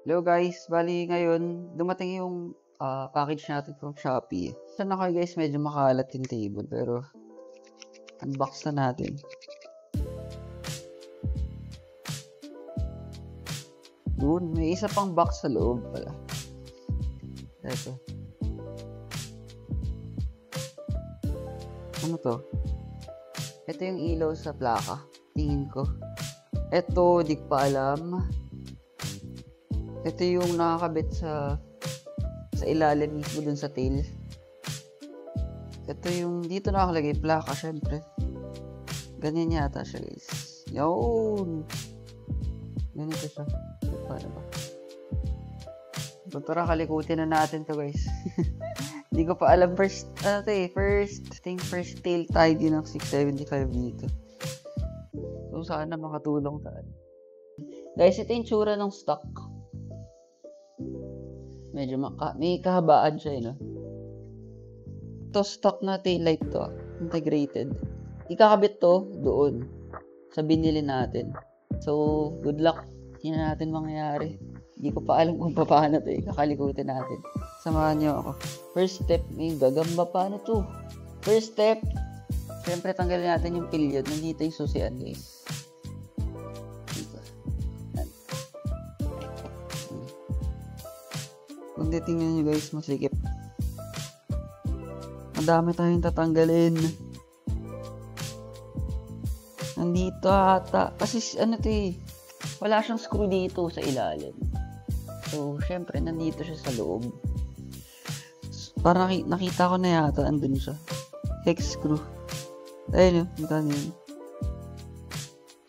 Hello guys, bali ngayon dumating yung package natin from Shopee. Sana kayo guys, medyo makalat yung table pero unbox na natin. Doon, may isa pang box sa loob pala. Ito. Ano to? Ito yung ilaw sa plaka. Tingin ko. Ito, di ko pa alam. Ito yung nakakabit sa ilalim mismo dun sa tail. Ito yung dito nakalagay plaka, syempre. Ganyan yata siya guys. Yun! Ganito siya. Paano ba? Tara, kalikutin na natin to guys. Hindi ko pa alam. First tail tayo din ng 675 dito. So, sana makatulong tayo. Guys, ito yung tsura ng stock. Medyo may kahabaan siya, no? Ito, stock na tail light to. Integrated. Ikakabit to doon sa binili natin. So, good luck. Hindi na natin mangyayari. Hindi ko pa alam kung paano to. Kakalikutin natin. Samahan niyo ako. First step, may gagamba paano to. First step, siyempre tanggalin natin yung pillion. Nandito yung susian, guys. Kung titingnan nyo guys, masikip. Madami tayong tatanggalin. Nandito ata. Kasi ano to eh. Wala siyang screw dito sa ilalim. So, syempre, nandito siya sa loob. Parang nakita ko na yata, andun siya. Hex screw. Ayun yun, kita niyo yun.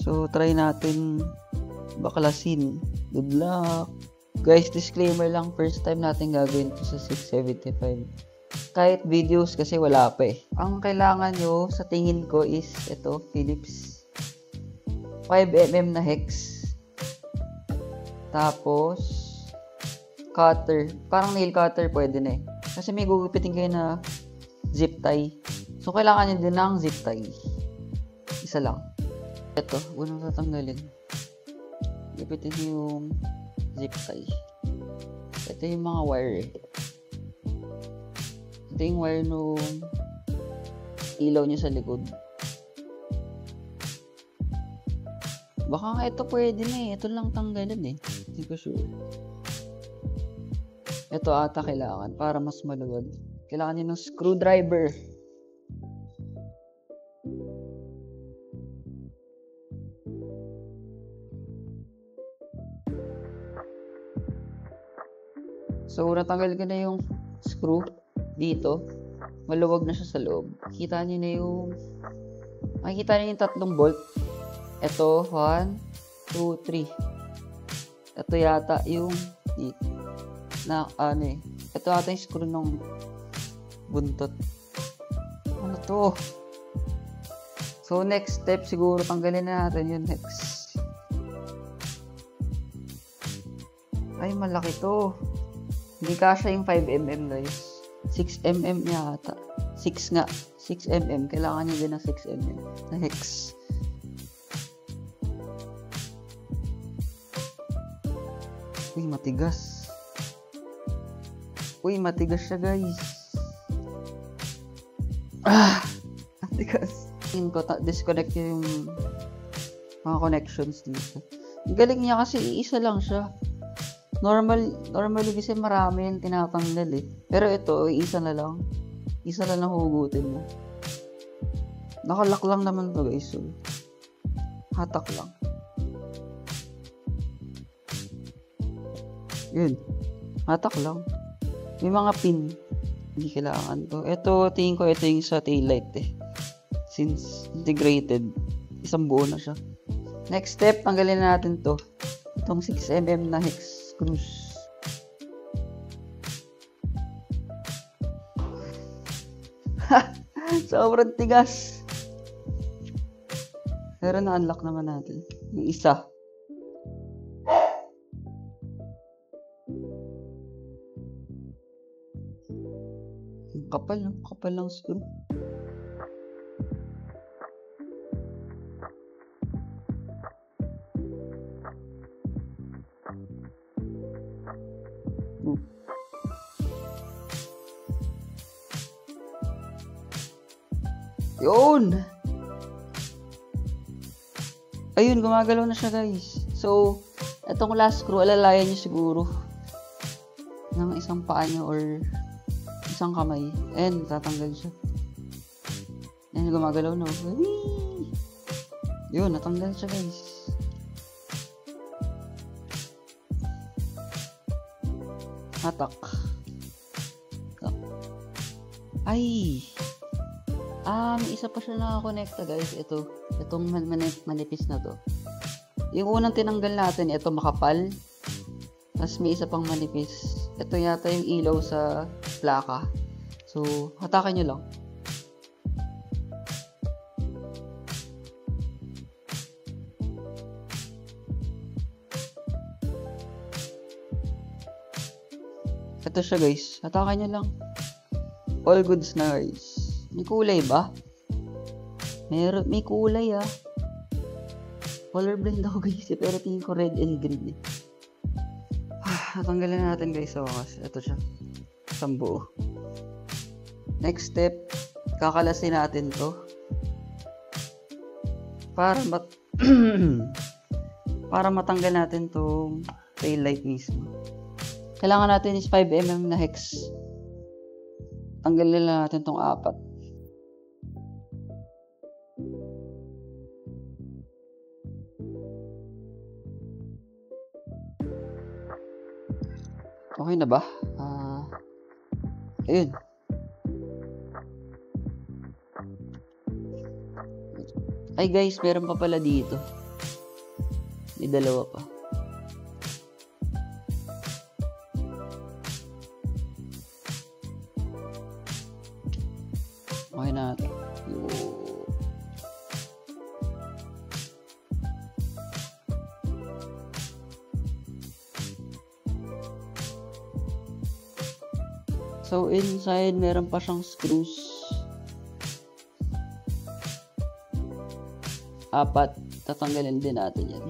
So, try natin baklasin. Good luck. Guys, disclaimer lang, first time natin gagawin ito sa 675. Kahit videos kasi wala pa eh. Ang kailangan nyo sa tingin ko is ito, Phillips 5mm na hex. Tapos cutter. Parang nail cutter pwede na eh. Kasi may gugupitin kayo na zip tie. So, kailangan nyo din ng zip tie. Isa lang. Ito, unang tatanggalin. Gupitin yung zip tie. Ito yung mga wire eh. Ito yung wire nung ilaw niya sa likod. Baka nga ito pwede na eh. Ito lang tanggalan eh. Hindi ko sure. Ito ata kailangan para mas maluwag. Kailangan nyo ng screwdriver. So, natanggal ko na yung screw dito. Maluwag na siya sa loob. Makikita nyo yung tatlong bolt. Ito, 1, 2, 3. Ito yata yung ito ata yung screw ng buntot. Ano to? So, next step siguro, tanggalin na natin yung hex. Ay, malaki to. Hindi kasha yung 5mm guys. 6mm yata. 6 nga. 6mm. Kailangan nyo din ng 6mm na hex. Uy, matigas. Uy, matigas siya guys. Matigas. Tingin ko, disconnect yung mga connections dito. Ang galing niya kasi iisa lang siya. Normally kasi marami yung tinatanggal eh. Pero ito, isa na lang. Isa lang hugutin mo. Nakalock lang naman to guys. So, hatak lang. Yun. Hatak lang. May mga pin. Hindi kailangan to. Ito, tingin ko ito yung sa taillight eh. Since integrated, isang buo na siya. Next step, tanggalin na natin to. Itong 6mm na hex screws. Sobrang tigas. Pero na-unlock naman natin. Yung isa. Yung kapal ng screw. screw. Yun! Ayun, gumagalaw na siya, guys. So, itong last screw, alalayan nyo siguro ng isang paa nyo or isang kamay. And, tatanggal siya. Ayan, gumagalaw na. Whee! Yun, natanggal siya, guys. Hatak. Ay! May isa pa siya nakakonekta, guys. Itong manipis na to. Yung unang tinanggal natin, ito makapal. Tapos may isa pang manipis. Ito yata yung ilaw sa plaka. So, hatakan nyo lang. Ito siya, guys. Hatakan nyo lang. All goods na, guys. May kulay ba? May kulay, Colorblind ako, guys. Pero tingin ko red and green, Natanggalin natin, guys, sa wakas. Ito siya. Isang buo. Next step, kakalasin natin to. Para matanggal natin tong tail light mismo. Kailangan natin is 5mm na hex. Tanggalin lang natin tong 4. Okay na ba? Ayun. Ay, guys, meron pa pala dito. May dalawa pa. Okay na natin. So, inside, meron pa siyang screws. 4. Tatanggalin din natin yan.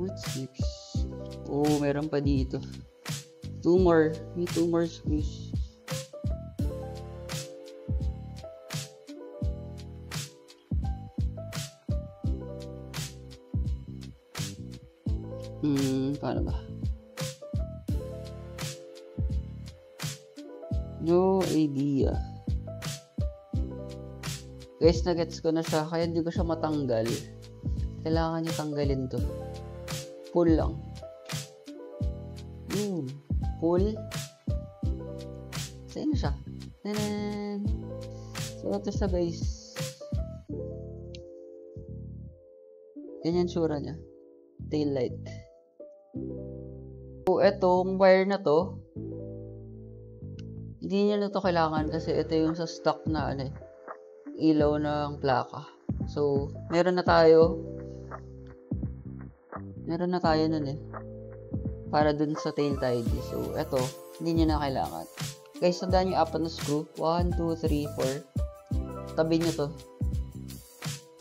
What's next? Oh, meron pa dito. 2 more. May 2 more screws. Paano ba? No idea. Guys, nagets ko na siya. Kaya hindi ko siya matanggal. Kailangan nyo tanggalin to. Pull lang. Pull. Saan na siya? So, ito siya, guys. Ganyan sura niya. Tail light. So, etong wire na to, hindi niya na to kailangan kasi ito yung sa stock na ilaw ng plaka. So, meron na tayo nun para dun sa tail tidy. So, eto, hindi niya na kailangan. Guys, tandaan yung 4 na screw. 1, 2, 3, 4. Tabi nyo to.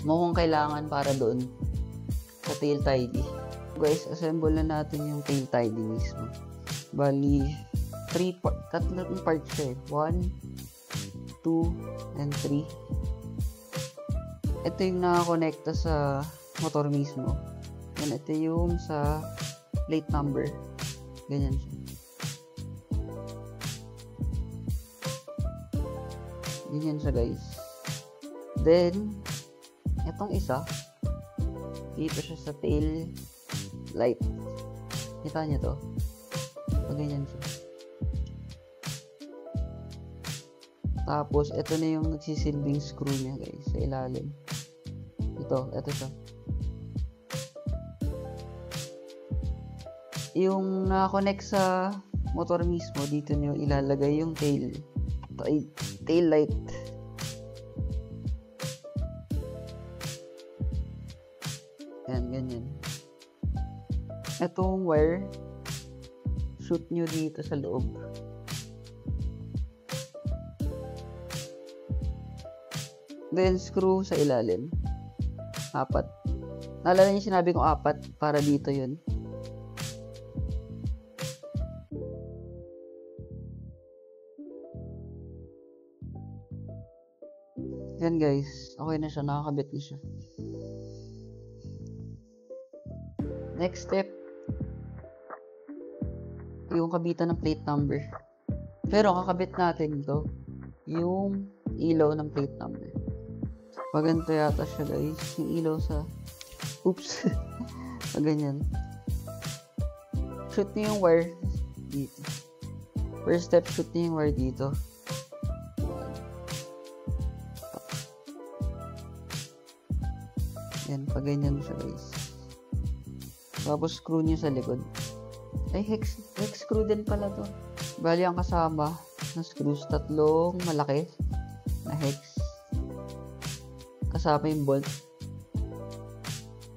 Mukhang kailangan para doon sa tail tidy. Guys, assemble na natin yung tail tidy mismo. Bali, 3 parts siya. 1, 2, and 3. Ito yung nakakonekta sa motor mismo. And ito yung sa plate number. Ganyan siya. Ganyan siya, guys. Then, itong isa, dito siya sa tail light. Kita niyo to? O, ganyan siya. Tapos, ito na yung nagsisilbing screw niya, guys, sa ilalim. Ito siya. Yung nakakonect sa motor mismo, dito nyo ilalagay yung tail light. Yan, ganyan. Etong wire, shoot nyo dito sa loob. Then, screw sa ilalim. 4. Naalala niyo sinabi kong 4 para dito yun. Yan guys, okay na siya, nakakabit na siya. Next step, yung kabitan ng plate number. Pero kakabit natin ito, yung ilaw ng plate number. Pag ganito yata siya guys, yung ilaw sa, oops, pag ganyan. Shoot niyo yung wire dito. First step, shoot niyo yung wire dito. Yan, pag ganyan siya guys. Tapos screw nyo sa likod. Ay, hex screw din pala to. Bali ang kasama na screws, 3 malaki na hex. Kasama yung bolt.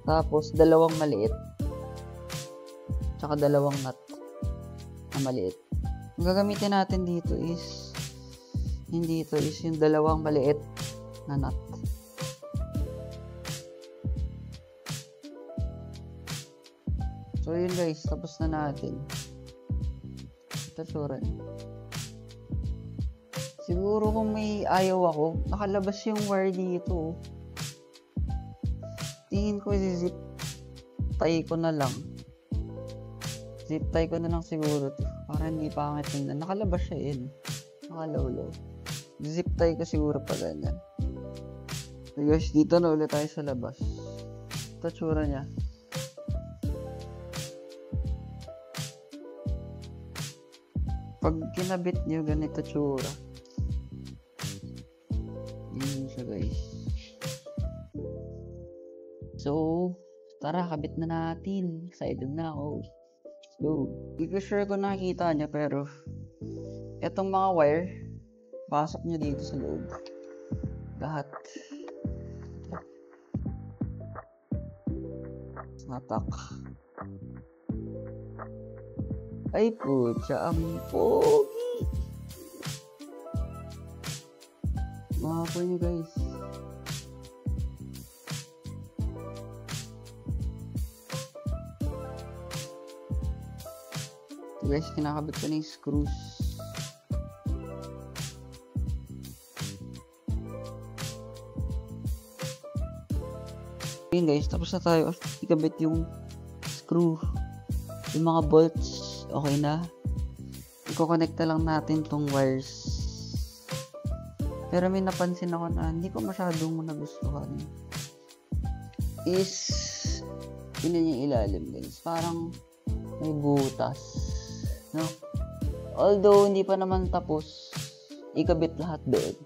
Tapos 2 maliit. Tsaka 2 nut na maliit. Ang gagamitin natin dito is yung 2 maliit na nut. So yun guys, tapos na natin. Ito tsura. Siguro kung may ayaw ako, nakalabas yung wire dito. Tingin ko zip tie ko na lang. Zip tie ko na lang siguro to, para hindi pangit tingnan. Nakalabas siya yun. Nakalawlaw. Zip tie ko siguro pa ganyan. So guys, dito na ulit tayo sa labas. Ito tsura niya. Pag kinabit nyo, ganito tsura. Yun siya guys. So, tara, kabit na natin. Excited na ako. Let's go. Hindi ko sure kung nakikita nyo, pero etong mga wire, pasok nyo dito sa loob. Lahat. Natak. Ay putya, ang pogi. Mga po nyo guys. So guys, kinakabit ko na yung screws. Yun guys, tapos na tayo. Ikabit yung screw. Yung mga bolts. Okay na. I-connect na lang natin tong wires. Pero may napansin ako na hindi ko masyadong nagustuhan. Is yun yung ilalim guys. Parang may butas. No? Although hindi pa naman tapos, ikabit lahat doon.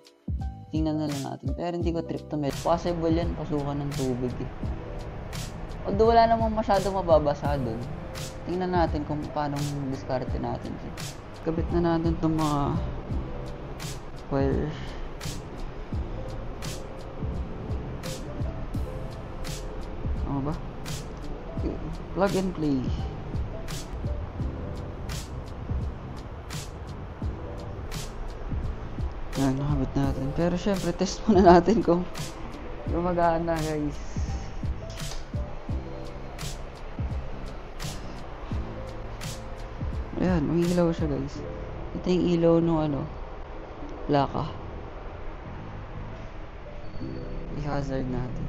Tingnan na lang natin. Pero hindi ko trip to med. Possible yan, pasukan ng tubig eh. Although wala namang masyadong mababasa doon. Tingnan natin kung paano diskarte natin. Kabit na natin itong mga wire. Ano ba? Okay. Plug and play. Yan, nakabit natin. Pero syempre, test muna natin kung gumagana guys. Ayan, umiilaw siya guys. Ito yung ilaw nung plaka. I-hazard natin.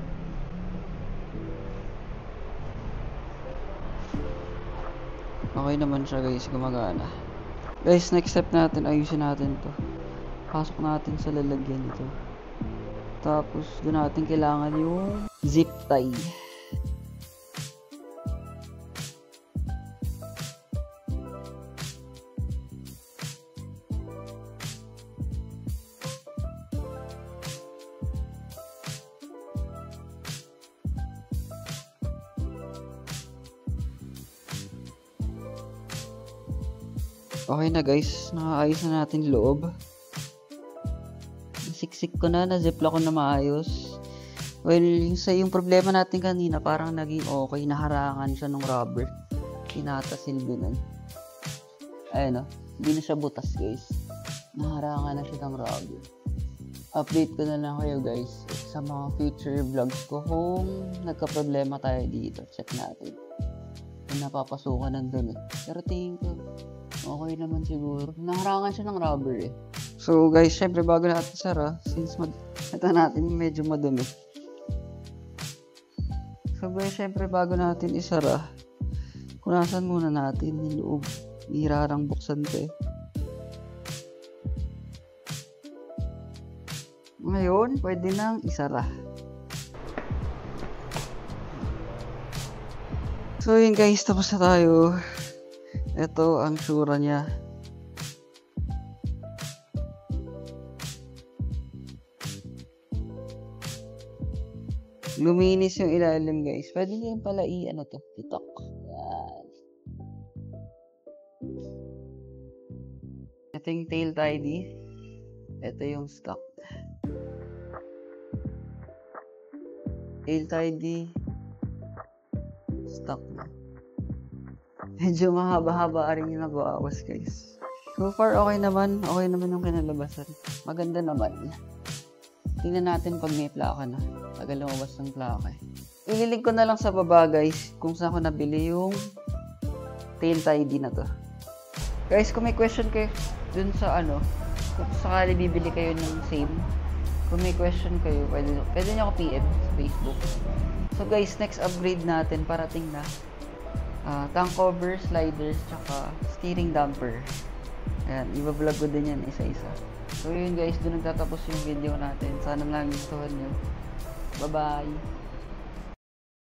Okay naman siya guys, gumagana. Guys, next step natin, ayusin natin to. Pasok natin sa lalagyan nito. Tapos, doon natin kailangan yung zip tie. Okay na guys, nakaayos na natin loob. Siksik ko na ziplock ko na maayos. Well, yung problema natin kanina, parang naging okay, naharangan siya ng rubber. tinatasilbi nun. Ayun, no? Hindi na siya butas, guys. Naharangan na siya ng rubber. Update ko na lang kayo, guys, sa mga future vlogs ko kung nagka-problema tayo dito. Check natin. Kung napapasukan nandun eh. Pero tingin ko, okay naman siguro. Naharangan siya ng rubber eh. So guys, syempre bago natin sara, since ito natin medyo madumi. So guys, syempre bago natin isara, punasan muna natin yung loob. Hirarang buksan ko eh. Ngayon, pwede nang isara. So yun guys, tapos na tayo. Ito ang sura niya. Luminis yung ilalim guys. Pwede nyo pala titok. Yan. Ito yung tail tidy. Ito yung stock. Tail tidy. Stock na. Medyo mahaba-haba rin yung nabawas guys. So far okay naman. Okay naman yung kinalabasan. Maganda naman. Tingnan natin pag may plaka na. Tagal lumabas ng plaka eh. Ililink ko na lang sa baba guys kung saan ko nabili yung tail tidy na to. Guys, kung may question kayo dun sa kung sakali bibili kayo ng same, kung may question kayo, pwede nyo ako PM sa Facebook. So guys, next upgrade natin parating na tank cover, sliders, tsaka steering damper. Ayan, i-vlog ko din yan isa-isa. So yun guys, doon nagtatapos yung video natin. Sana lang gustuhan nyo. Bye-bye!